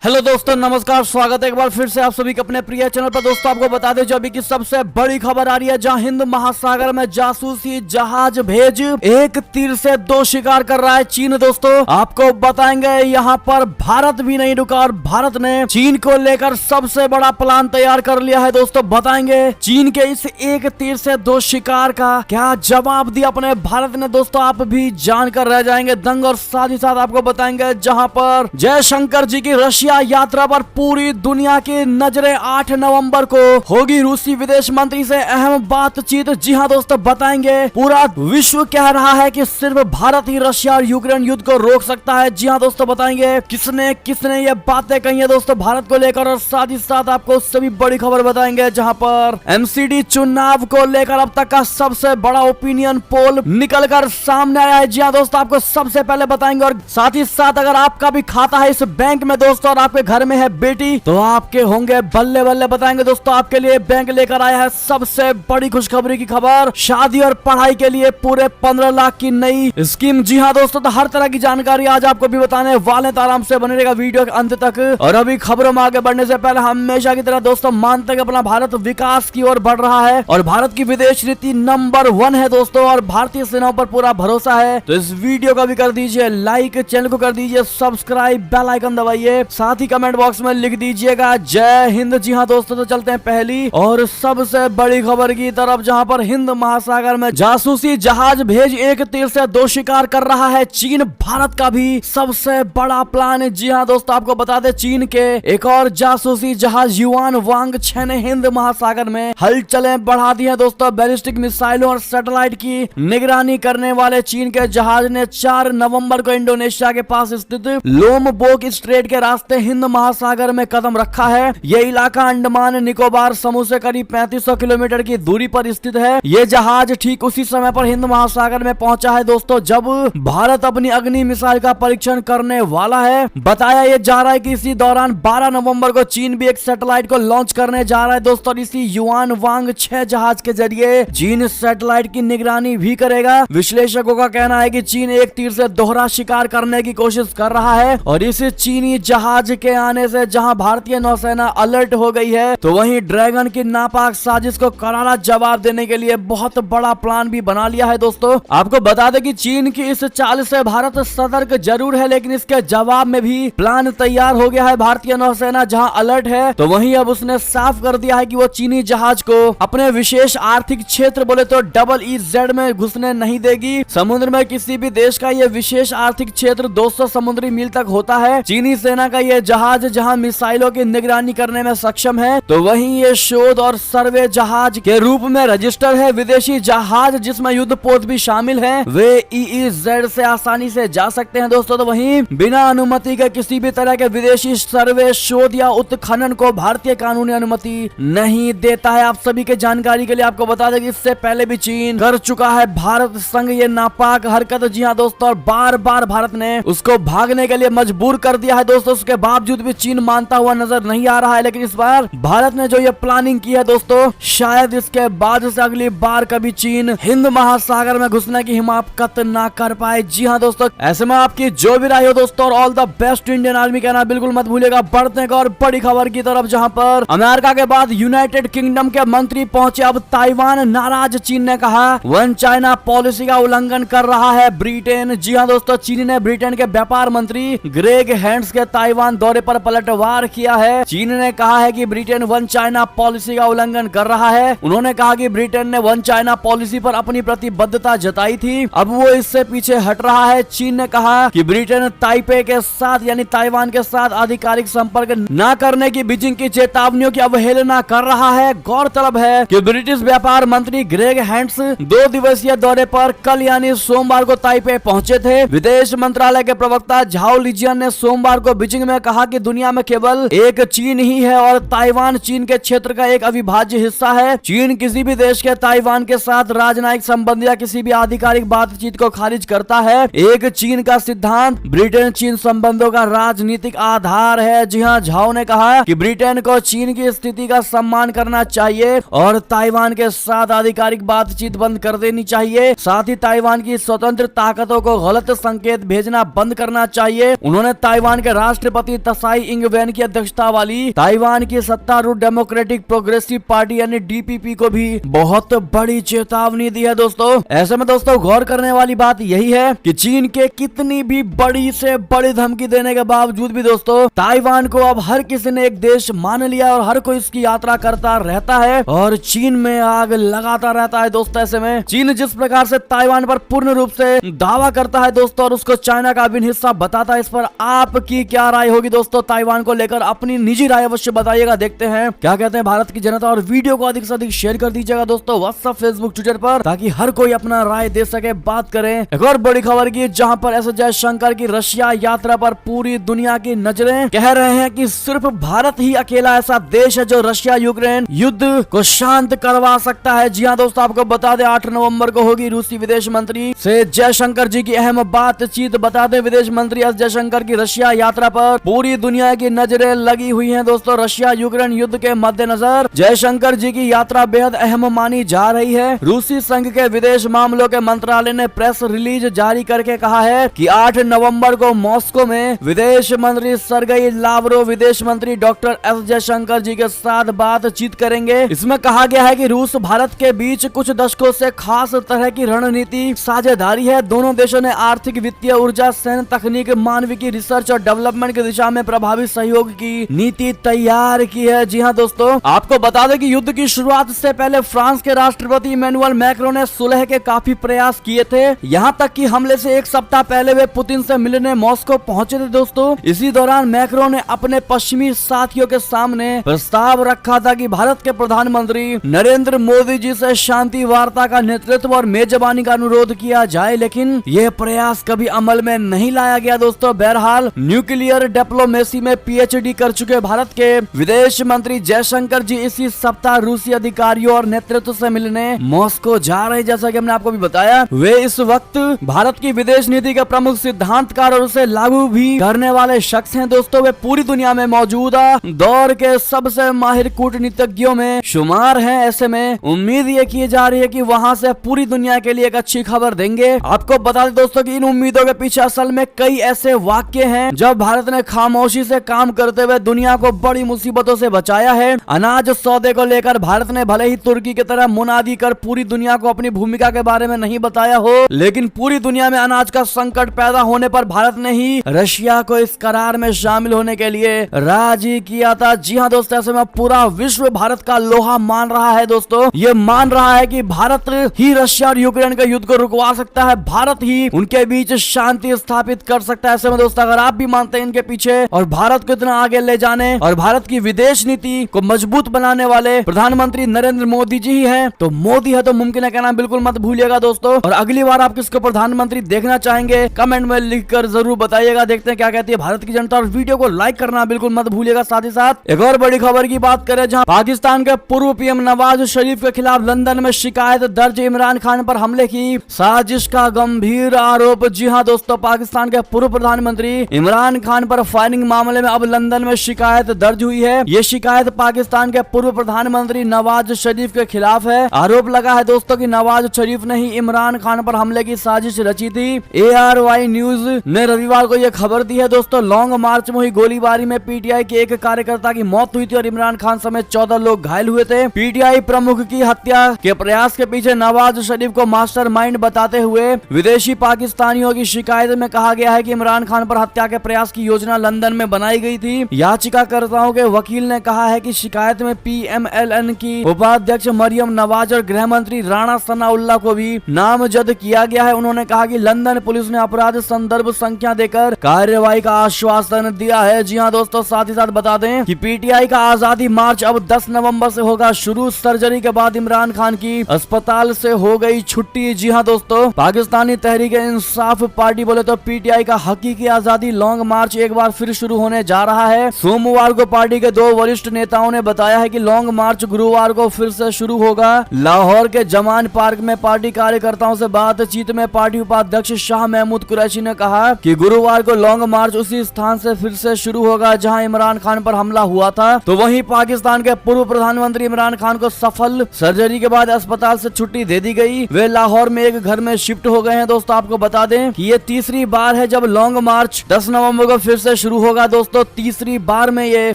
Hello दोस्तों, नमस्कार। स्वागत है एक बार फिर से आप सभी के अपने प्रिय चैनल पर। दोस्तों आपको बता दें जो अभी की सबसे बड़ी खबर आ रही है, जहां हिंद महासागर में जासूसी जहाज भेज एक तीर से दो शिकार कर रहा है चीन। दोस्तों आपको बताएंगे यहाँ पर भारत भी नहीं रुका और भारत ने चीन को लेकर सबसे बड़ा प्लान तैयार कर लिया है। दोस्तों बताएंगे चीन के इस एक तीर से दो शिकार का क्या जवाब दिया अपने भारत ने। दोस्तों आप भी जानकर रह जाएंगे दंग। और साथ ही साथ आपको बताएंगे जहाँ पर जयशंकर जी की रशिया यात्रा पर पूरी दुनिया की नजरें 8 नवंबर को होगी रूसी विदेश मंत्री से अहम बातचीत। जी हां दोस्तों बताएंगे पूरा विश्व कह रहा है कि सिर्फ भारत ही रशिया और यूक्रेन युद्ध को रोक सकता है। जी हां दोस्तों बताएंगे किसने किसने ये बातें कही है दोस्तों भारत को लेकर। और साथ ही साथ आपको सभी बड़ी खबर बताएंगे जहां पर एमसीडी चुनाव को लेकर अब तक का सबसे बड़ा ओपिनियन पोल निकल कर सामने आया है। जी हां दोस्तों आपको सबसे पहले बताएंगे। और साथ ही साथ अगर आपका भी खाता है इस बैंक में दोस्तों और आपके घर में है बेटी तो आपके होंगे बल्ले बल्ले। बताएंगे दोस्तों आपके लिए बैंक लेकर आया है सबसे बड़ी खुशखबरी की खबर, शादी और पढ़ाई के लिए पूरे 15 लाख की नई स्कीम। जी हाँ दोस्तों तो हर तरह की जानकारी आज आपको भी बताने वाले, तो आराम से बने रहेगा वीडियो के अंत तक। और अभी खबरों में आगे बढ़ने से पहले हमेशा की तरह दोस्तों मानते हैं कि अपना भारत विकास की ओर बढ़ रहा है और भारत की विदेश नीति नंबर 1 है दोस्तों, और भारतीय सेनाओं पर पूरा भरोसा है। तो इस वीडियो को भी कर दीजिए लाइक, चैनल को कर दीजिए सब्सक्राइब, बेल आइकन दबाइए, साथ ही कमेंट बॉक्स में लिख दीजिएगा जय हिंद। जी हाँ दोस्तों तो चलते हैं पहली और सबसे बड़ी खबर की तरफ, जहां पर हिंद महासागर में जासूसी जहाज भेज एक तीर से दो शिकार कर रहा है चीन। भारत का भी सबसे बड़ा प्लान है। जी हाँ दोस्तों आपको बता दें चीन के एक और जासूसी जहाज युआन वांग 6 ने हिंद महासागर में हलचलें बढ़ा दी है दोस्तों। बैलिस्टिक मिसाइलों और सैटेलाइट की निगरानी करने वाले चीन के जहाज ने 4 नवंबर को इंडोनेशिया के पास स्थित लोमबोक स्ट्रेट के रास्ते हिंद महासागर में कदम रखा है। यह इलाका अंडमान निकोबार समूह से करीब 3500 किलोमीटर की दूरी पर स्थित है। ये जहाज ठीक उसी समय पर हिंद महासागर में पहुंचा है दोस्तों जब भारत अपनी अग्नि मिसाइल का परीक्षण करने वाला है। बताया ये जा रहा है कि इसी दौरान 12 नवंबर को चीन भी एक सैटेलाइट को लॉन्च करने जा रहा है दोस्तों। इसी युआन वांग 6 जहाज के जरिए चीन सैटेलाइट की निगरानी भी करेगा। विश्लेषकों का कहना है कि चीन एक तीर से दोहरा शिकार करने की कोशिश कर रहा है और इस चीनी जहाज के आने से जहां भारतीय नौसेना अलर्ट हो गई है तो वहीं ड्रैगन की नापाक साजिश को करारा जवाब देने के लिए बहुत बड़ा प्लान भी बना लिया है दोस्तों। आपको बता दें कि चीन की इस चाल से भारत सतर्क जरूर है, लेकिन इसके जवाब में भी प्लान तैयार हो गया है। भारतीय नौसेना जहां अलर्ट है तो वहीं अब उसने साफ कर दिया है कि वो चीनी जहाज को अपने विशेष आर्थिक क्षेत्र बोले तो EEZ में घुसने नहीं देगी। समुद्र में किसी भी देश का ये विशेष आर्थिक क्षेत्र 200 समुद्री मील तक होता है। चीनी सेना का ये जहाज जहां मिसाइलों की निगरानी करने में सक्षम है तो वहीं ये शोध और सर्वे जहाज के रूप में रजिस्टर है। विदेशी जहाज जिसमें युद्धपोत भी शामिल हैं वे EEZ से आसानी से जा सकते हैं दोस्तों। तो वहीं बिना अनुमति के किसी भी तरह के विदेशी सर्वे, शोध या उत्खनन को भारतीय कानूनी अनुमति नहीं देता है। आप सभी के जानकारी के लिए आपको बता दें कि इससे पहले भी चीन कर चुका है भारत संग ये नापाक हरकत। जी हाँ दोस्तों और बार बार भारत ने उसको भागने के लिए मजबूर कर दिया है दोस्तों। उसके बावजूद भी चीन मानता हुआ नजर नहीं आ रहा है, लेकिन इस बार भारत ने जो ये प्लानिंग की है दोस्तों शायद इसके बाद से अगली बार कभी चीन हिंद महासागर में घुसने की हिमाकत ना कर पाए। जी हाँ दोस्तों ऐसे में आपकी जो भी राय हो दोस्तों और all the best Indian army कहना बिल्कुल मत भूलिएगा। बढ़ते हैं और बड़ी खबर की तरफ, जहां पर अमेरिका के बाद यूनाइटेड किंगडम के मंत्री पहुंचे अब ताइवान। नाराज चीन ने कहा वन चाइना पॉलिसी का उल्लंघन कर रहा है ब्रिटेन। जी हाँ दोस्तों चीन ने ब्रिटेन के व्यापार मंत्री ग्रेग हैंड्स के ताइवान दौरे पर पलटवार किया है। चीन ने कहा है कि ब्रिटेन वन चाइना पॉलिसी का उल्लंघन कर रहा है। उन्होंने कहा कि ब्रिटेन ने वन चाइना पॉलिसी पर अपनी प्रतिबद्धता जताई थी, अब वो इससे पीछे हट रहा है। चीन ने कहा कि ब्रिटेन ताइपे के साथ यानी ताइवान के साथ आधिकारिक संपर्क न करने की बीजिंग की चेतावनियों की अवहेलना कर रहा है। गौरतलब है कि ब्रिटिश व्यापार मंत्री ग्रेग हैंड्स 2 दिवसीय दौरे पर कल यानी सोमवार को ताइपे पहुंचे थे। विदेश मंत्रालय के प्रवक्ता झाओ लिजियन ने सोमवार को बीजिंग में कहा कि दुनिया में केवल एक चीन ही है और ताइवान चीन के क्षेत्र का एक अविभाज्य हिस्सा है। चीन किसी भी देश के ताइवान के साथ राजनयिक संबंध या किसी भी आधिकारिक बातचीत को खारिज करता है। एक चीन का सिद्धांत ब्रिटेन चीन संबंधों का राजनीतिक आधार है। जी हाँ झाओ ने कहा कि ब्रिटेन को चीन की स्थिति का सम्मान करना चाहिए और ताइवान के साथ आधिकारिक बातचीत बंद कर देनी चाहिए। साथ ही ताइवान की स्वतंत्र ताकतों को गलत संकेत भेजना बंद करना चाहिए। उन्होंने ताइवान के राष्ट्रपति राष्ट्रपति त्साई इंग-वेन की अध्यक्षता वाली ताइवान की सत्तारूढ़ डेमोक्रेटिक प्रोग्रेसिव पार्टी यानी डीपीपी को भी बहुत बड़ी चेतावनी दी है दोस्तों। ऐसे में दोस्तों गौर करने वाली बात यही है कि चीन के कितनी भी बड़ी से बड़ी धमकी देने के बावजूद भी दोस्तों ताइवान को अब हर किसी ने एक देश मान लिया और हर कोई इसकी यात्रा करता रहता है और चीन में आग लगाता रहता है दोस्तों। ऐसे में चीन जिस प्रकार से ताइवान पर पूर्ण रूप से दावा करता है दोस्तों और उसको चाइना का अभिन्न हिस्सा बताता है, इस पर आपकी क्या राय होगी दोस्तों ताइवान को लेकर? अपनी निजी राय अवश्य बताइएगा। देखते हैं क्या कहते हैं भारत की जनता और वीडियो को अधिक से अधिक शेयर कर दीजिएगा दोस्तों व्हाट्सएप, फेसबुक, ट्विटर पर, ताकि हर कोई अपना राय दे सके, बात करें। एक और बड़ी खबर की जहां पर एस जयशंकर की रशिया यात्रा पर पूरी दुनिया की नजरें कह रहे हैं कि सिर्फ भारत ही अकेला ऐसा देश है जो रशिया यूक्रेन युद्ध को शांत करवा सकता है। जी हाँ दोस्तों, आपको बता दें 8 नवंबर को होगी रूसी विदेश मंत्री से जयशंकर जी की अहम बातचीत। बता दें विदेश मंत्री एस जयशंकर की रशिया यात्रा पर पूरी दुनिया की नजरें लगी हुई हैं दोस्तों। रशिया यूक्रेन युद्ध के मद्देनजर जयशंकर जी की यात्रा बेहद अहम मानी जा रही है। रूसी संघ के विदेश मामलों के मंत्रालय ने प्रेस रिलीज जारी करके कहा है कि 8 नवंबर को मॉस्को में विदेश मंत्री सर्गेई लावरोव विदेश मंत्री डॉक्टर एस जयशंकर जी के साथ बातचीत करेंगे। इसमें कहा गया है कि रूस भारत के बीच कुछ दशकों से खास तरह की रणनीति साझेदारी है। दोनों देशों ने आर्थिक, वित्तीय, ऊर्जा, सैन्य तकनीक, मानविकी रिसर्च और डेवलपमेंट की दिशा में प्रभावी सहयोग की नीति तैयार की है। जी हाँ दोस्तों, आपको बता दें कि युद्ध की शुरुआत से पहले फ्रांस के राष्ट्रपति इमैनुअल मैक्रों ने सुलह के काफी प्रयास किए थे। यहाँ तक कि हमले से एक सप्ताह पहले वे पुतिन से मिलने मॉस्को पहुंचे थे दोस्तों। इसी दौरान मैक्रों ने अपने पश्चिमी साथियों के सामने प्रस्ताव रखा था कि भारत के प्रधानमंत्री नरेंद्र मोदी जी से शांति वार्ता का नेतृत्व और मेजबानी का अनुरोध किया जाए, लेकिन यह प्रयास कभी अमल में नहीं लाया गया दोस्तों। बहरहाल न्यूक्लियर डिप्लोमेसी में पीएचडी कर चुके भारत के विदेश मंत्री जयशंकर जी इसी सप्ताह रूसी अधिकारियों और नेतृत्व से मिलने मॉस्को जा रहे। जैसा कि हमने आपको भी बताया, वे इस वक्त भारत की विदेश नीति के प्रमुख सिद्धांतकार और उसे लागू भी करने वाले शख्स हैं दोस्तों। वे पूरी दुनिया में मौजूदा दौर के सबसे माहिर कूटनीतिज्ञों में शुमार हैं। ऐसे में उम्मीद ये की जा रही है कि वहां से पूरी दुनिया के लिए एक अच्छी खबर देंगे। आपको बता दें दोस्तों कि इन उम्मीदों के पीछे असल में कई ऐसे वाक्य हैं जब भारत ने खामोशी से काम करते हुए दुनिया को बड़ी मुसीबतों से बचाया है। अनाज सौदे को लेकर भारत ने भले ही तुर्की की तरह मुनादी कर पूरी दुनिया को अपनी भूमिका के बारे में नहीं बताया हो, लेकिन पूरी दुनिया में अनाज का संकट पैदा होने पर भारत ने ही रशिया को इस करार में शामिल होने के लिए राजी किया था। जी हाँ दोस्तों, ऐसे में पूरा विश्व भारत का लोहा मान रहा है दोस्तों। ये मान रहा है कि भारत ही रशिया और यूक्रेन के युद्ध को रुकवा सकता है, भारत ही उनके बीच शांति स्थापित कर सकता है। ऐसे में दोस्तों, अगर आप भी मानते हैं इनके पीछे और भारत को इतना आगे ले जाने और भारत की विदेश नीति को मजबूत बनाने वाले प्रधानमंत्री नरेंद्र मोदी जी ही हैं, तो मोदी है तो मुमकिन है कहना बिल्कुल मत भूलिएगा दोस्तों। और अगली बार आप किसको प्रधानमंत्री देखना चाहेंगे कमेंट में लिखकर जरूर बताइएगा। देखते हैं क्या कहती है भारत की जनता और वीडियो को लाइक करना बिल्कुल मत भूलिएगा। साथ ही साथ एक और बड़ी खबर की बात करें, जहां पाकिस्तान के पूर्व पीएम नवाज शरीफ के खिलाफ लंदन में शिकायत दर्ज, इमरान खान पर हमले की साजिश का गंभीर आरोप। जी हां दोस्तों, पाकिस्तान के पूर्व प्रधानमंत्री इमरान खान पर फायरिंग मामले में अब लंदन में शिकायत दर्ज हुई है। ये शिकायत पाकिस्तान के पूर्व प्रधानमंत्री नवाज शरीफ के खिलाफ है। आरोप लगा है दोस्तों कि नवाज शरीफ ने ही इमरान खान पर हमले की साजिश रची थी। ARY न्यूज ने रविवार को यह खबर दी है दोस्तों। लॉन्ग मार्च में हुई गोलीबारी में पीटीआई के एक कार्यकर्ता की मौत हुई थी और इमरान खान समेत 14 लोग घायल हुए थे। पीटीआई प्रमुख की हत्या के प्रयास के पीछे नवाज शरीफ को मास्टरमाइंड बताते हुए विदेशी पाकिस्तानियों की शिकायत में कहा गया है कि इमरान खान पर हत्या के प्रयास की योजना लंदन में बनाई गई थी। याचिकाकर्ताओं के वकील ने कहा है कि शिकायत में PMLN की उपाध्यक्ष मरियम नवाज और गृह मंत्री राणा सनाउल्लाह को भी नामजद किया गया है। उन्होंने कहा कि लंदन पुलिस ने अपराध संदर्भ संख्या देकर कार्रवाई का आश्वासन दिया है। जी हाँ दोस्तों, साथ ही साथ बता दें कि पीटीआई का आजादी मार्च अब 10 नवंबर से होगा शुरू। सर्जरी के बाद इमरान खान की अस्पताल से हो गई छुट्टी। जी हाँ दोस्तों, पाकिस्तानी तहरीक इंसाफ पार्टी बोले तो पीटीआई का हकीकी आजादी लॉन्ग मार्च एक बार फिर शुरू होने जा रहा है। सोमवार को पार्टी के 2 वरिष्ठ नेताओं ने बताया है कि लॉन्ग मार्च गुरुवार को फिर से शुरू होगा। लाहौर के जमान पार्क में पार्टी कार्यकर्ताओं से बातचीत में पार्टी उपाध्यक्ष शाह महमूद कुरैशी ने कहा कि गुरुवार को लॉन्ग मार्च उसी स्थान से फिर से शुरू होगा जहां इमरान खान पर हमला हुआ था। तो वहीं पाकिस्तान के पूर्व प्रधानमंत्री इमरान खान को सफल सर्जरी के बाद अस्पताल से छुट्टी दे दी गई। वे लाहौर में एक घर में शिफ्ट हो गए हैं। दोस्तों, आपको बता दें कि ये तीसरी बार है जब लॉन्ग मार्च 10 नवंबर को फिर से शुरू होगा दोस्तों। तीसरी बार में ये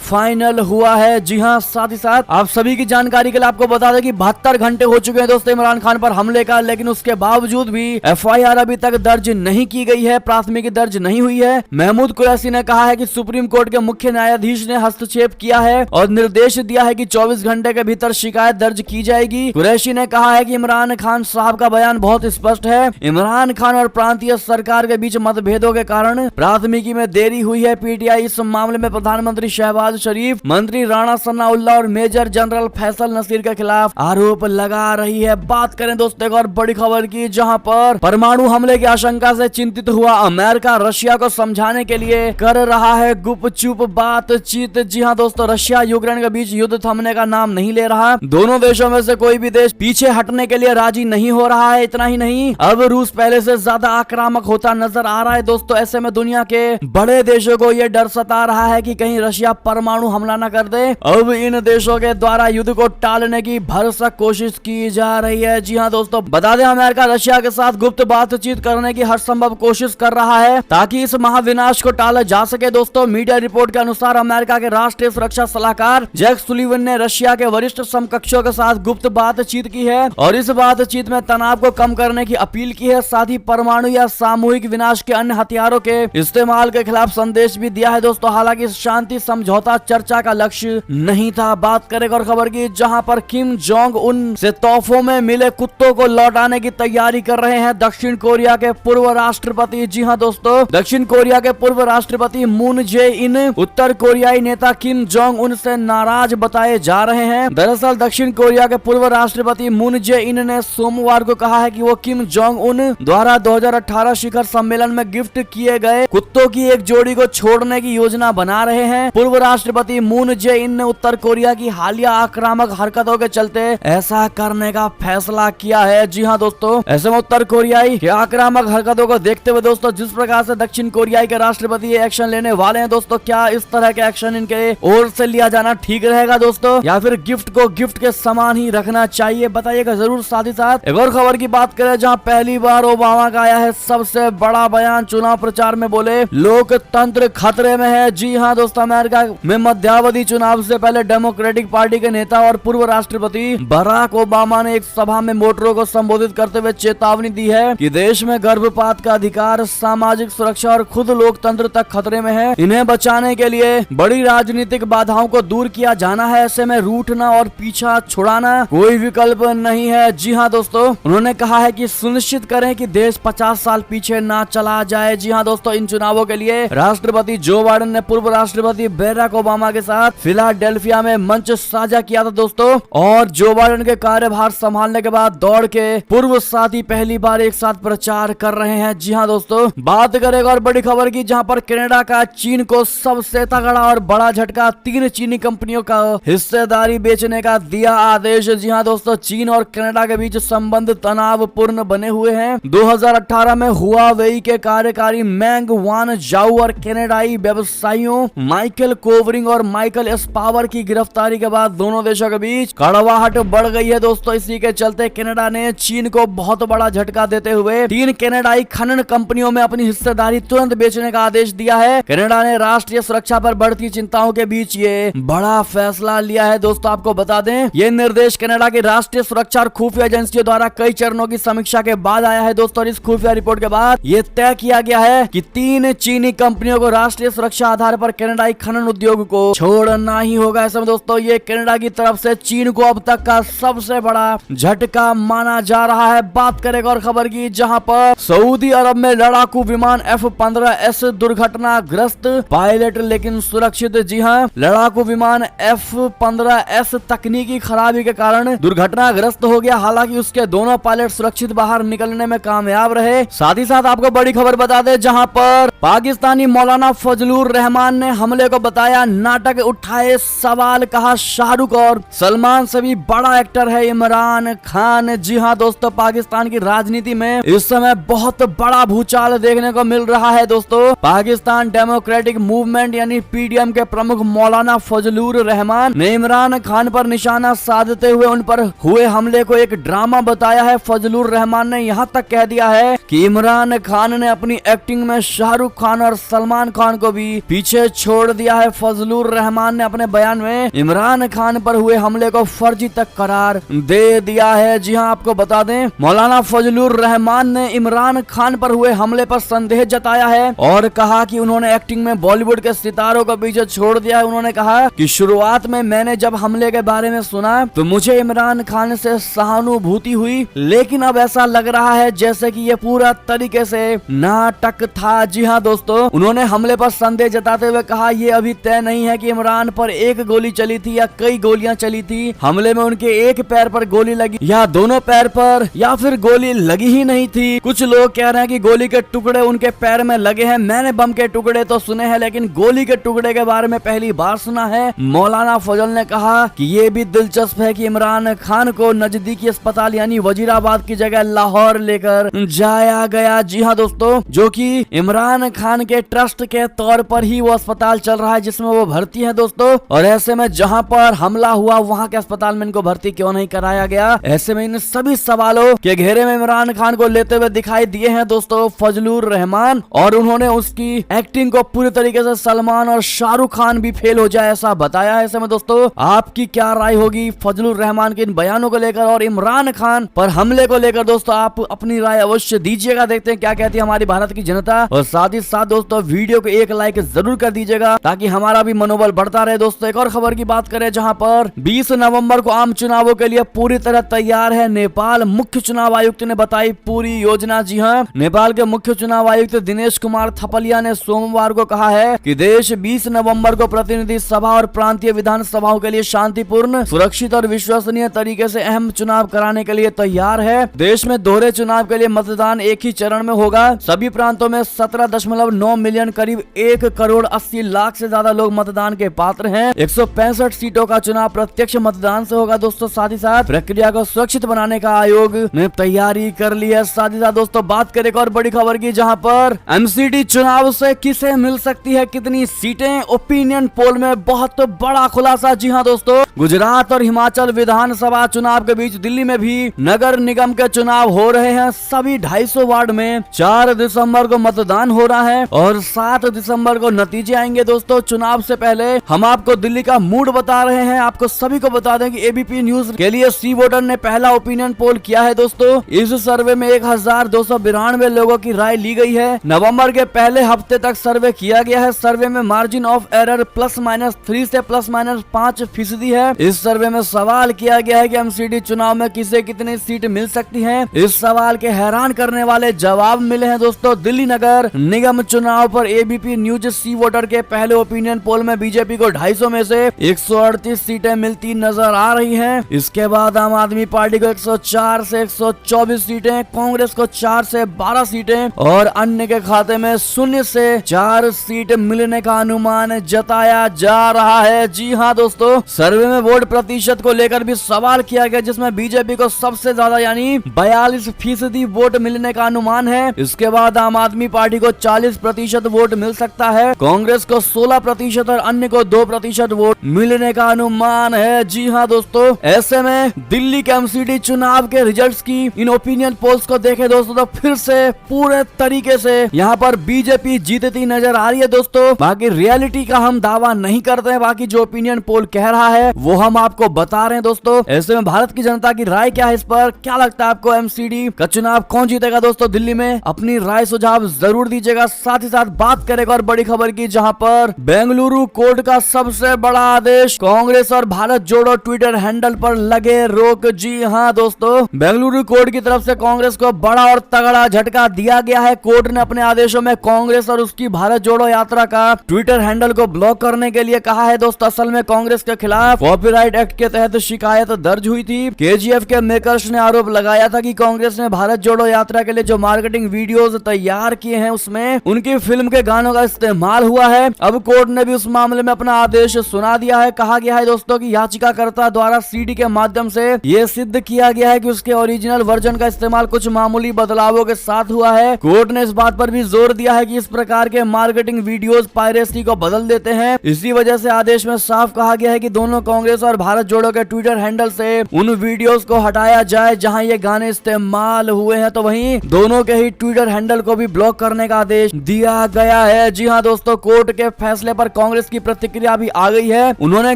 फाइनल हुआ है। जी हाँ, साथ ही साथ आप सभी की जानकारी के लिए आपको बता दें कि 72 घंटे हो चुके हैं दोस्तों इमरान खान पर हमले का, लेकिन उसके बावजूद भी FIR अभी तक दर्ज नहीं की गई है, प्राथमिकी दर्ज नहीं हुई है। महमूद कुरैशी ने कहा है कि सुप्रीम कोर्ट के मुख्य न्यायाधीश ने हस्तक्षेप किया है और निर्देश दिया है कि 24 घंटे के भीतर शिकायत दर्ज की जाएगी। कुरैशी ने कहा है कि इमरान खान साहब का बयान बहुत स्पष्ट है। इमरान खान और प्रांतीय सरकार के बीच मतभेदों के कारण प्राथमिकी में देरी हुई है। PTI इस मामले में प्रधानमंत्री शहबाज शरीफ, मंत्री राणा सन्नाउल्लाह और मेजर जनरल फैसल नसीर के खिलाफ आरोप लगा रही है। बात करें दोस्तों एक और बड़ी खबर की, जहां पर परमाणु हमले की आशंका से चिंतित हुआ अमेरिका रशिया को समझाने के लिए कर रहा है गुपचुप बातचीत। जी हां दोस्तों, रशिया यूक्रेन के बीच युद्ध थमने का नाम नहीं ले रहा। दोनों देशों में से कोई भी देश पीछे हटने के लिए राजी नहीं हो रहा है। इतना ही नहीं, अब रूस पहले से ज्यादा आक्रामक होता नजर आ रहा है दोस्तों। ऐसे में दुनिया के बड़े देशों को यह डर सता रहा है कि कहीं रशिया परमाणु हमला न कर दे। अब इन देशों के द्वारा युद्ध को टालने की भरसक कोशिश की जा रही है। जी हाँ दोस्तों, बता दें अमेरिका रशिया के साथ गुप्त बातचीत करने की हर संभव कोशिश कर रहा है ताकि इस महाविनाश को टाला जा सके। दोस्तों, मीडिया रिपोर्ट के अनुसार अमेरिका के राष्ट्रीय सुरक्षा सलाहकार जैक सुलिवन ने रशिया के वरिष्ठ समकक्षों के साथ गुप्त बातचीत की है और इस बातचीत में तनाव को कम करने की अपील की है। साथ ही परमाणु या सामूहिक विनाश के अन्य हथियारों के इस्तेमाल के खिलाफ संदेश भी दिया है दोस्तों। हालांकि शांति समझौता चर्चा का लक्ष्य नहीं था। बात करें और खबर की, जहां पर किम जोंग उन से तोहफों में मिले कुत्तों को लौटाने की तैयारी कर रहे हैं दक्षिण कोरिया के पूर्व राष्ट्रपति। जी हां दोस्तों, दक्षिण कोरिया के पूर्व राष्ट्रपति मून जे इन उत्तर कोरियाई नेता किम जोंग उन से नाराज बताए जा रहे हैं। दरअसल दक्षिण कोरिया के पूर्व राष्ट्रपति मून जे इन ने सोमवार को कहा है कि वो किम जोंग उन द्वारा 2018 शिखर सम्मेलन में गिफ्ट किए गए कुत्तों की एक जोड़ी को छोड़ने की योजना बना रहे हैं। पूर्व राष्ट्रपति मून जे इन ने उत्तर कोरिया की हालिया आक्रामक हरकतों के चलते ऐसा करने का फैसला किया है। जी हाँ दोस्तों, ऐसे में उत्तर कोरियाई की आक्रामक हरकतों को देखते हुए दोस्तों जिस प्रकार से दक्षिण कोरियाई के राष्ट्रपति ये एक्शन लेने वाले हैं दोस्तों, क्या इस तरह के एक्शन इनके ओर से लिया जाना ठीक रहेगा दोस्तों, या फिर गिफ्ट को गिफ्ट के समान ही रखना चाहिए? बताइएगा जरूर। साथ ही साथ एक और खबर की बात करें, जहां पहली बार ओबामा का आया है सबसे बड़ा बयान। चुनाव प्रचार में बोले लोकतंत्र खतरे में है। जी हाँ दोस्तों, अमेरिका में मध्यावधि चुनाव से पहले डेमोक्रेटिक पार्टी के नेता और पूर्व राष्ट्रपति बराक ओबामा ने एक सभा में वोटरों को संबोधित करते हुए चेतावनी दी है कि देश में गर्भपात का अधिकार, सामाजिक सुरक्षा और खुद लोकतंत्र तक खतरे में है। इन्हें बचाने के लिए बड़ी राजनीतिक बाधाओं को दूर किया जाना है। ऐसे में रूठना और पीछा छुड़ाना कोई विकल्प नहीं है। जी हाँ दोस्तों, उन्होंने कहा है कि सुनिश्चित करें कि देश 50 साल पीछे ना चला जाए। जी हाँ दोस्तों, इन चुनावों के लिए राष्ट्रपति जो बाइडेन ने पूर्व राष्ट्रपति बराक ओबामा के साथ फिलाडेल्फिया में मंच साझा किया था दोस्तों, और जो बाइडेन के कार्यभार संभालने के बाद दौड़ के पूर्व साथी पहली बार एक साथ प्रचार कर रहे हैं। जी हाँ दोस्तों, बात करें और बड़ी खबर की, जहां पर कनाडा का चीन को सबसे तगड़ा और बड़ा झटका। 3 चीनी कंपनियों का हिस्सेदारी बेचने का दिया आदेश। जी हाँ दोस्तों, चीन और कनाडा के बीच संबंध तनावपूर्ण बने हुए हैं। 2018 में हुआवेई के कार्यकारी मैंग वान जाऊ और कनाडाई व्यवसायियों माइकल कोवरिंग और माइकल एस्पावर की गिरफ्तारी के बाद दोनों देशों के बीच कड़वाहट बढ़ गई है दोस्तों। इसी के चलते कनाडा ने चीन को बहुत बड़ा झटका देते हुए 3 कनाडाई खनन कंपनियों में अपनी हिस्सेदारी तुरंत बेचने का आदेश दिया है। कनाडा ने राष्ट्रीय सुरक्षा पर बढ़ती चिंताओं के बीच ये बड़ा फैसला लिया है दोस्तों। आपको बता दें, ये निर्देश कनाडा की राष्ट्रीय सुरक्षा और खुफिया एजेंसियों द्वारा कई चरणों की समीक्षा के बाद आया है दोस्तों। इस खुफिया रिपोर्ट के बाद ये तय किया गया है कि 3 चीनी कंपनियों को राष्ट्रीय सुरक्षा आधार पर कनाडाई खनन उद्योग को छोड़ना ही होगा। ऐसे में दोस्तों ये कनाडा की तरफ से चीन को अब तक का सबसे बड़ा झटका माना जा रहा है। बात करेगा और खबर की, जहां पर सऊदी अरब में लड़ाकू विमान F-15S दुर्घटनाग्रस्त, पायलट लेकिन सुरक्षित। जी हाँ, लड़ाकू विमान F-15S तकनीकी खराबी के कारण दुर्घटनाग्रस्त हो गया। हालांकि उसके दोनों पायलट सुरक्षित बाहर निकलने में कामयाब रहे। साथ ही साथ आपको बड़ी खबर बता दें, जहां पर पाकिस्तानी मौलाना फजलुर रहमान ने हमले को बताया नाटक, उठाए सवाल, कहा शाहरुख और सलमान से भी बड़ा एक्टर है इमरान खान। जी हाँ दोस्तों, पाकिस्तान की राजनीति में इस समय बहुत बड़ा भूचाल देखने को मिल रहा है दोस्तों। पाकिस्तान डेमोक्रेटिक मूवमेंट यानी PDM के प्रमुख मौलाना फजलुर रहमान ने इमरान खान पर निशाना साधते हुए उन पर हुए हमले को एक ड्रामा बताया है। फजलुर रहमान ने यहाँ तक कह दिया है कि इमरान खान ने अपनी एक्टिंग में शाहरुख खान और सलमान खान को भी पीछे छोड़ दिया है। फजलुर रहमान ने अपने बयान में इमरान खान पर हुए हमले को फर्जी तक करार दे दिया है। जी हां, आपको बता दें मौलाना फजलुर रहमान ने इमरान खान पर हुए हमले पर संदेह जताया है और कहा कि उन्होंने एक्टिंग में बॉलीवुड के सितारों को पीछे छोड़ दिया है। उन्होंने कहा कि शुरुआत में मैंने जब हमले के बारे में सुना तो मुझे इमरान खान से सहानुभूति हुई, लेकिन अब ऐसा लग रहा है जैसे कि ये पूरा तरीके से नाटक था। जी हाँ दोस्तों, उन्होंने हमले पर संदेह जताते हुए कहा ये अभी तय नहीं है कि इमरान पर एक गोली चली थी या कई गोलियां चली थी। हमले में उनके एक पैर पर गोली लगी या दोनों पैर पर, या फिर गोली लगी ही नहीं थी। कुछ लोग कह रहे हैं कि गोली के टुकड़े उनके पैर में लगे हैं। मैंने बम के टुकड़े तो सुने हैं, लेकिन गोली के टुकड़े के बारे में पहली बार सुना है। मौलाना फजल ने कहा कि ये भी दिलचस्प है कि इमरान खान को नजदीकी अस्पताल यानी वजीराबाद की जगह लाहौर लेकर जाया गया। जी हाँ दोस्तों, जो कि इमरान खान के ट्रस्ट के तौर पर ही वो अस्पताल चल रहा है जिसमें वो भर्ती है दोस्तों। और ऐसे में जहां पर हमला हुआ वहां के अस्पताल में इनको भर्ती क्यों नहीं कराया गया? ऐसे में इन सभी सवालों के घेरे में इमरान खान को लेते हुए दिखाई दिए हैं दोस्तों फजलुर रहमान, और उन्होंने उसकी एक्टिंग को पूरी तरीके से सलमान और शाहरुख खान भी फेल हो जाए ऐसा बताया है। ऐसे में दोस्तों आपकी क्या राय होगी फजलुर रहमान के इन बयानों को लेकर और इमरान खान पर हमले को लेकर? दोस्तों आप अपनी राय अवश्य दीजिएगा, देखते हैं क्या कहती है हमारी भारत की जनता। और साथ ही साथ दोस्तों वीडियो को एक लाइक जरूर कर दीजिएगा ताकि हमारा भी मनोबल बढ़ता रहे। दोस्तों एक और खबर की बात करें जहां पर 20 नवंबर को आम चुनावों के लिए पूरी तरह तैयार है नेपाल। मुख्य चुनाव आयुक्त ने बताई पूरी योजना। जी हां, नेपाल के मुख्य चुनाव आयुक्त दिनेश कुमार थपलिया ने सोमवार को कहा है कि देश 20 नवंबर को प्रतिनिधि सभा और प्रांतीय विधानसभाओं के लिए शांतिपूर्ण, सुरक्षित और विश्वसनीय तरीके से अहम चुनाव कराने के लिए तैयार है। देश में दोहरे चुनाव के लिए मतदान एक ही चरण में होगा। सभी प्रांतों में 17.9 मिलियन करीब 1 करोड़ 80 लाख से ज्यादा लोग मतदान के पात्र हैं। 165 सीटों का चुनाव प्रत्यक्ष मतदान से होगा दोस्तों। साथ ही साथ प्रक्रिया को सुरक्षित बनाने का आयोग ने तैयारी कर ली है। साथ ही साथ दोस्तों बात करें एक और बड़ी खबर की जहां पर एमसीडी चुनाव से किसे मिल सकती है कितनी सीटें? ओपिनियन पोल में बहुत बड़ा खुलासा। जी हाँ दोस्तों, गुजरात और हिमाचल विधानसभा चुनाव के बीच दिल्ली में भी नगर निगम के चुनाव हो रहे हैं। सभी 250 वार्ड में 4 दिसंबर को मतदान हो रहा है और 7 दिसंबर को नतीजे आएंगे। दोस्तों चुनाव से पहले हम आपको दिल्ली का मूड बता रहे हैं। आपको सभी को बता दें कि एबीपी न्यूज के लिए सी वोटर ने पहला ओपिनियन पोल किया है दोस्तों। इस सर्वे में 1292 लोगों की राय ली गई है। नवंबर के पहले हफ्ते तक सर्वे किया गया है। सर्वे में मार्जिन ऑफ एरर ±3 से ±5% है। इस सर्वे में सवाल किया गया है कि एमसीडी चुनाव में किसे कितनी सीट मिल सकती है। इस सवाल के हैरान करने वाले जवाब मिले हैं दोस्तों। दिल्ली नगर निगम चुनाव पर एबीपी न्यूज सी वोटर के पहले ओपिनियन पोल में बीजेपी को 250 में से 138 सीटें मिलती नजर आ रही हैं। इसके बाद आम आदमी पार्टी को 104 से 124 सीटें, कांग्रेस को 4 से 12 सीटें और अन्य के खाते में 0 से 4 सीट मिलने का अनुमान जताया जा रहा है। जी हाँ दोस्तों, सर्वे में वोट प्रतिशत को लेकर भी सवाल किया गया जिसमें बीजेपी को सबसे ज्यादा यानी 42% वोट मिलने का अनुमान है। इसके बाद आम आदमी पार्टी को 40% वोट मिल सकता है, कांग्रेस को 16% और अन्य को 2% वोट मिलने का अनुमान है। जी हाँ दोस्तों, ऐसे में दिल्ली के एमसीडी चुनाव के रिजल्ट्स की इन ओपिनियन पोल्स को देखें दोस्तों तो फिर से पूरे तरीके से यहाँ पर बीजेपी जीतती नजर आ रही है दोस्तों। बाकी रियलिटी का हम दावा नहीं करते हैं, बाकी जो ओपिनियन पोल कह रहा है वो हम आपको बता रहे हैं दोस्तों। ऐसे में भारत की जनता की राय क्या है इस पर? क्या लगता है आपको एमसीडी का चुनाव कौन जीतेगा दोस्तों दिल्ली में? अपनी राय सुझाव जरूर दीजिएगा। साथ ही साथ बात करेगा और बड़ी खबर की जहां पर बेंगलुरु कोर्ट का सबसे बड़ा आदेश, कांग्रेस और भारत जोड़ो ट्विटर हैंडल पर लगे रोक। जी हाँ दोस्तों, बेंगलुरु कोर्ट की तरफ से कांग्रेस को बड़ा और तगड़ा झटका दिया गया है। कोर्ट ने अपने आदेशों में कांग्रेस और उसकी भारत जोड़ो यात्रा का ट्विटर हैंडल को ब्लॉक करने के लिए कहा है दोस्तों। असल में कांग्रेस के खिलाफ कॉपीराइट एक्ट के तहत शिकायत दर्ज हुई थी। केजीएफ के मेकर्स ने आरोप लगाया था कि कांग्रेस ने भारत जोड़ो यात्रा के लिए जो मार्केटिंग वीडियोस तैयार किए हैं उसमें उनकी फिल्म के गानों का इस्तेमाल हुआ है। अब कोर्ट ने भी उस मामले में अपना आदेश सुना दिया है। कहा गया है दोस्तों कि याचिकाकर्ता द्वारा सीडी के माध्यम से यह सिद्ध किया गया है कि उसके ओरिजिनल वर्जन का इस्तेमाल कुछ मामूली बदलावों के साथ हुआ है। कोर्ट ने इस बात पर भी जोर दिया है कि इस प्रकार के मार्केटिंग वीडियोस पायरेसी को बदल देते हैं। इसी वजह से आदेश में साफ कहा गया है कि दोनों कांग्रेस और भारत जोड़ो के ट्विटर हैंडल से उन वीडियोस को हटाया जाए जहां ये गाने इस्तेमाल हुए हैं, तो वहीं दोनों के ही ट्विटर हैंडल को भी ब्लॉक करने का आदेश दिया गया है। जी हाँ दोस्तों, कोर्ट के फैसले पर कांग्रेस की प्रतिक्रिया भी आ गई है। उन्होंने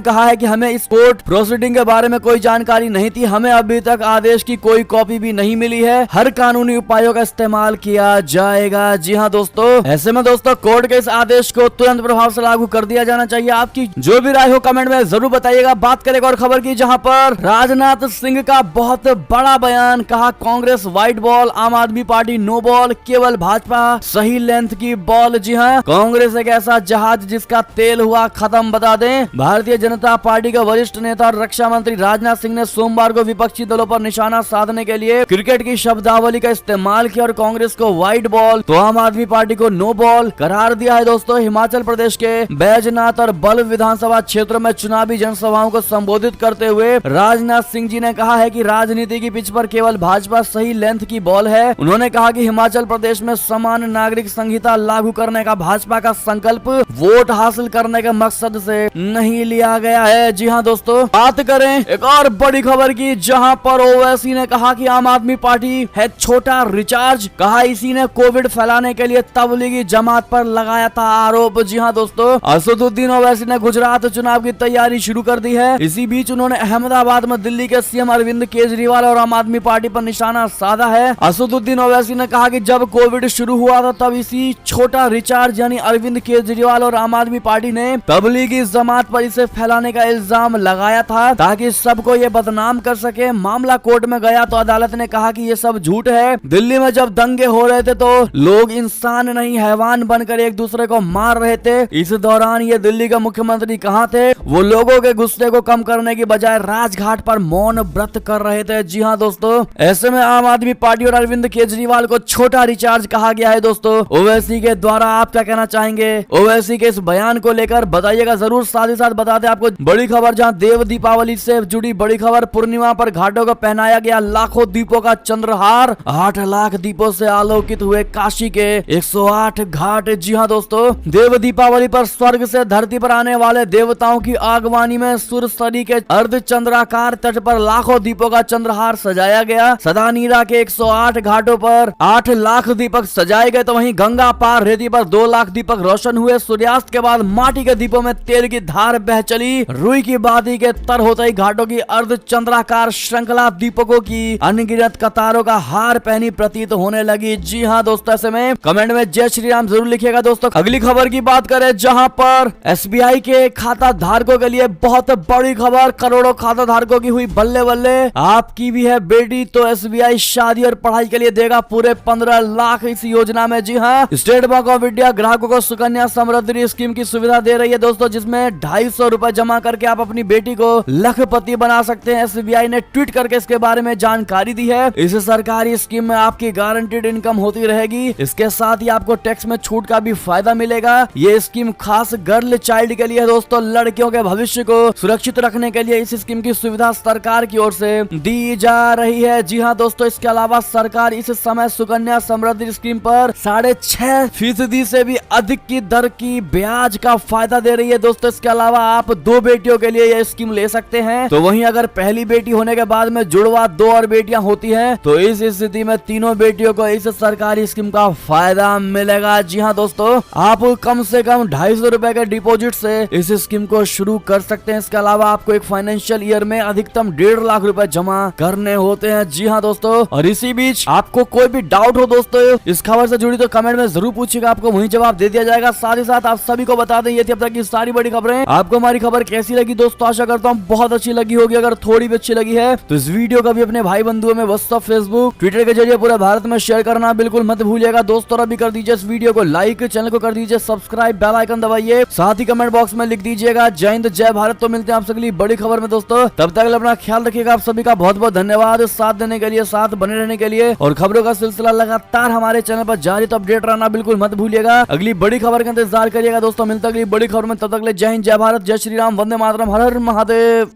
कहा है कि हमें इस कोर्ट प्रोसीडिंग के बारे में कोई जानकारी नहीं थी, हमें अभी तक आदेश की कोई कॉपी भी नहीं मिली है, हर कानूनी उपायों का इस्तेमाल किया जाएगा। जी हाँ दोस्तों, ऐसे में दोस्तों कोर्ट के इस आदेश को तुरंत प्रभाव से लागू कर दिया जाना चाहिए। आपकी जो भी राय हो कमेंट में जरूर बताइएगा। बात करें और खबर की, जहां पर राजनाथ सिंह का बहुत बड़ा बयान, कहा कांग्रेस व्हाइट बॉल, आम आदमी पार्टी नो बॉल, केवल भाजपा सही लेंथ की बॉल। जी हाँ, कांग्रेस एक ऐसा जहाज जिसका तेल हुआ खत्म। बता दें, भारतीय जनता पार्टी के वरिष्ठ नेता और रक्षा मंत्री राजनाथ सिंह ने सोमवार को विपक्षी दलों पर निशाना साधने के लिए क्रिकेट की शब्दावली का इस्तेमाल किया और कांग्रेस को व्हाइट बॉल तो आम आदमी पार्टी को नो बॉल करार दिया है। दोस्तों, हिमाचल प्रदेश के बैजनाथ और बल्ब विधानसभा क्षेत्रों में चुनावी जनसभाओं को संबोधित करते हुए राजनाथ सिंह जी ने कहा है कि राजनीति की पिच पर केवल भाजपा सही लेंथ की बॉल है। उन्होंने कहा कि हिमाचल प्रदेश में समान नागरिक संहिता लागू करने का भाजपा का संकल्प वोट हासिल करने के मकसद से नहीं लिया गया है। जी हाँ दोस्तों, बात करें एक और बड़ी खबर की, जहां पर ओवैसी ने कहा कि आम आदमी पार्टी है छोटा रिचार्ज, कहा इसी ने कोविड फैलाने के लिए तबलीगी जमात पर लगाया था आरोप। जी हाँ दोस्तों, असदुद्दीन ओवैसी ने गुजरात चुनाव की तैयारी शुरू कर दी है। इसी बीच उन्होंने अहमदाबाद में दिल्ली के सीएम अरविंद केजरीवाल और आम आदमी पार्टी पर निशाना साधा है। असदुद्दीन ओवैसी ने कहा कि जब कोविड शुरू हुआ था तब इसी छोटा रिचार्ज यानी अरविंद केजरीवाल और आम आदमी पार्टी ने तबलीगी जमात पर इसे फैलाने का इल्जाम लगाया था ताकि सबको ये बदनाम कर सके। मामला कोर्ट में गया तो अदालत ने कहा कि ये सब झूठ है। दिल्ली में जब दंगे हो रहे थे तो लोग इंसान नहीं हैवान बनकर एक दूसरे को मार रहे थे। इस दौरान ये दिल्ली के मुख्यमंत्री कहाँ थे? वो लोगों के गुस्से को कम करने की बजाय राजघाट पर मौन व्रत कर रहे थे। जी हाँ दोस्तों, ऐसे में आम आदमी पार्टी और अरविंद केजरीवाल को छोटा रिचार्ज कहा गया है। दोस्तों, ओवैसी के द्वारा आप क्या कहना चाहेंगे? ओवैसी के इस बयान को लेकर बताइएगा जरूर। साथ ही साथ बता दें आपको बड़ी खबर, जहां देव दीपावली से जुड़ी बड़ी खबर, पूर्णिमा पर घाटों को पहनाया गया लाखों दीपों का चंद्रहार, 8 लाख दीपों से आलोकित हुए काशी के 108 घाट। जी हाँ दोस्तों, देव दीपावली पर स्वर्ग से धरती पर आने वाले देवताओं की आगवानी में सुरसरी के अर्ध चंद्राकार तट पर लाखों दीपों का चंद्रहार सजाया गया। सदानीरा के 108 घाटों पर 8 लाख दीपक सजाए गए, तो वहीं गंगा पार रेती पर 2 लाख दीपक रोशन हुए। सूर्यास्त के बाद माटी के दीपों में तेल की धार बह चली। रुई की बाती के तर होते ही घाटों की अर्ध चंद्राकार श्रृंखला दीपकों की अनगिनत कतारों का हार पहनी प्रतीत होने लगी। जी हाँ दोस्तों, ऐसे में कमेंट में जय श्री राम जरूर लिखिएगा। दोस्तों, अगली खबर की बात करें, जहां पर एसबीआई के खाता धारकों के लिए बहुत बड़ी खबर, करोड़ों खाता धारकों की हुई बल्ले बल्ले। आपकी भी है बेटी तो एसबीआई शादी और पढ़ाई के लिए देगा पूरे 15 लाख इस योजना में। जी हाँ, स्टेट बैंक ऑफ इंडिया ग्राहकों को सुकन्या समृद्धि स्कीम की सुविधा दे रही है। दोस्तों, जिसमें 250 रुपए जमा करके आप अपनी बेटी को लखपति बना सकते हैं। एसबीआई ने ट्वीट करके इसके बारे में जानकारी दी है। इस सरकारी स्कीम में आपकी गारंटीड इनकम होती रहेगी। इसके साथ ही आपको टैक्स में छूट का भी फायदा मिलेगा। ये स्कीम खास गर्ल चाइल्ड के लिए है। दोस्तों, लड़कियों के भविष्य को सुरक्षित रखने के लिए इस स्कीम की सुविधा सरकार की ओर से दी जा रही है। जी हाँ दोस्तों, इसके अलावा सरकार इस समय सुकन्या समृद्धि स्कीम पर 6.5% से भी अधिक की दर की ब्याज का फायदा दे रही है। दोस्तों, इसके अलावा आप 2 बेटियों के लिए यह स्कीम ले सकते हैं। तो वहीं अगर पहली बेटी होने के बाद में जुड़वा 2 और बेटियां होती हैं तो इस स्थिति में तीनों बेटियों को इस सरकारी स्कीम का फायदा मिलेगा। जी हाँ दोस्तों, आप कम से कम 250 रुपए के डिपॉजिट से इस स्कीम को शुरू कर सकते हैं। इसके अलावा आपको एक फाइनेंशियल ईयर में अधिकतम 1.5 लाख रुपए जमा करने होते हैं। जी हाँ दोस्तों, और इसी बीच आपको कोई भी डाउट हो दोस्तों इस खबर से जुड़ी तो कमेंट में जरूर पूछिएगा, आपको वही जवाब दे दिया जाएगा। साथ ही साथ आप सभी को बता दें ये थी अब तक की सारी बड़ी खबरें। आपको हमारी खबर कैसी लगी दोस्तों? आशा करता हूँ बहुत अच्छी लगी होगी। अगर थोड़ी भी अच्छी लगी है तो इस वीडियो को भी अपने भाई बंधुओं में व्हाट्सएप, फेसबुक, ट्विटर के जरिए पूरे भारत में शेयर करना बिल्कुल मत भूलिएगा। दोस्तों, अभी कर दीजिए इस वीडियो को लाइक, चैनल को कर दीजिए सब्सक्राइब, बेल आइकन दबाइए, साथ ही कमेंट बॉक्स में लिख दीजिएगा जय हिंद जय भारत। तो मिलते हैं आप अगली बड़ी खबर में दोस्तों, तब तक अपना ख्याल रखिएगा। आप सभी का बहुत बहुत धन्यवाद साथ देने के लिए, साथ बने रहने के लिए, और खबरों का सिलसिला लगातार हमारे चैनल पर जारी, तो अपडेट रहना बिल्कुल मत भूलिएगा। अगली बड़ी खबर का इंतजार करिएगा दोस्तों। मिलता है अगली बड़ी खबर में, तब तक जय हिंद जय भारत, जय श्री राम, वंदे मातरम, हर हर महादेव।